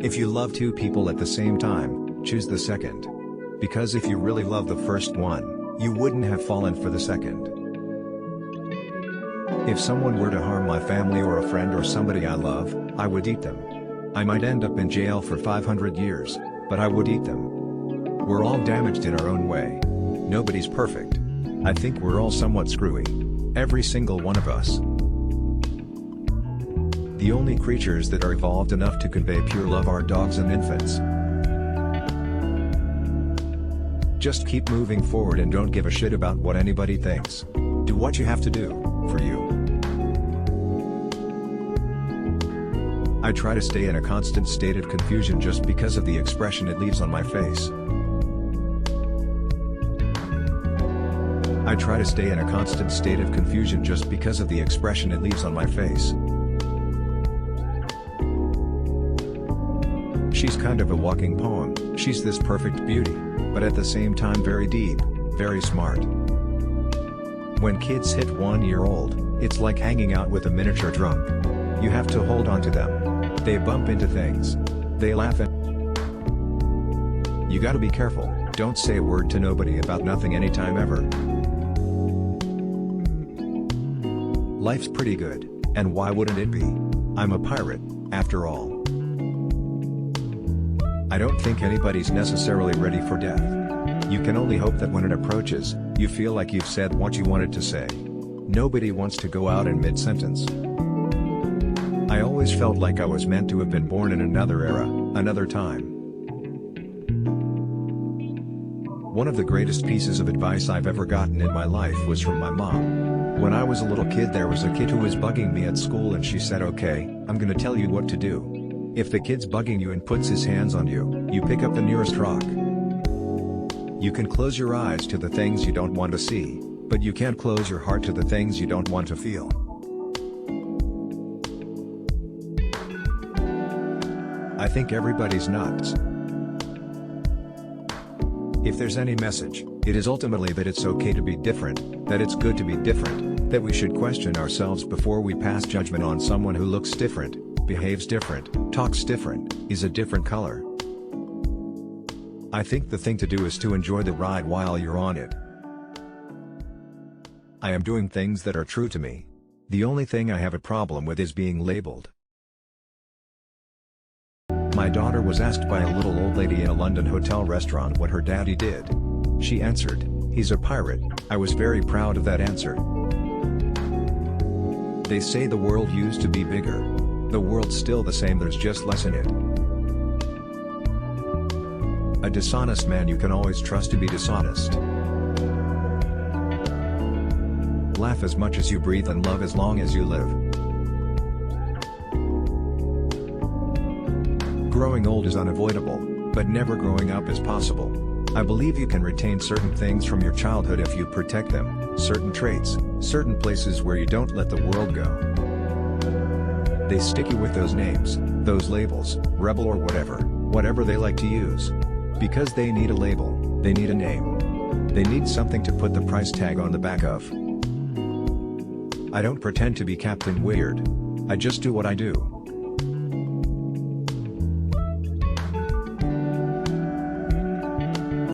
If you love two people at the same time, choose the second. Because if you really love the first one, you wouldn't have fallen for the second. If someone were to harm my family or a friend or somebody I love, I would eat them. I might end up in jail for 500 years, but I would eat them. We're all damaged in our own way. Nobody's perfect. I think we're all somewhat screwy. Every single one of us. The only creatures that are evolved enough to convey pure love are dogs and infants. Just keep moving forward and don't give a shit about what anybody thinks. Do what you have to do, for you. I try to stay in a constant state of confusion just because of the expression it leaves on my face. I try to stay in a constant state of confusion just because of the expression it leaves on my face. She's kind of a walking poem. She's this perfect beauty, but at the same time very deep, very smart. When kids hit 1 year old, it's like hanging out with a miniature drunk. You have to hold on to them. They bump into things. They laugh and you gotta be careful. Don't say a word to nobody about nothing anytime ever. Life's pretty good, and why wouldn't it be? I'm a pirate, after all. I don't think anybody's necessarily ready for death. You can only hope that when it approaches, you feel like you've said what you wanted to say. Nobody wants to go out in mid-sentence. I always felt like I was meant to have been born in another era, another time. One of the greatest pieces of advice I've ever gotten in my life was from my mom. When I was a little kid, there was a kid who was bugging me at school and she said, "Okay, I'm gonna tell you what to do. If the kid's bugging you and puts his hands on you, you pick up the nearest rock. You can close your eyes to the things you don't want to see, but you can't close your heart to the things you don't want to feel." I think everybody's nuts. If there's any message, it is ultimately that it's okay to be different, that it's good to be different, that we should question ourselves before we pass judgment on someone who looks different, behaves different, talks different, is a different color. I think the thing to do is to enjoy the ride while you're on it. I am doing things that are true to me. The only thing I have a problem with is being labeled. My daughter was asked by a little old lady in a London hotel restaurant what her daddy did. She answered, "He's a pirate." I was very proud of that answer. They say the world used to be bigger. The world's still the same, there's just less in it. A dishonest man you can always trust to be dishonest. Laugh as much as you breathe and love as long as you live. Growing old is unavoidable, but never growing up is possible. I believe you can retain certain things from your childhood if you protect them, certain traits, certain places where you don't let the world go. They stick you with those names, those labels, rebel or whatever they like to use. Because they need a label, they need a name. They need something to put the price tag on the back of. I don't pretend to be Captain Weird. I just do what I do.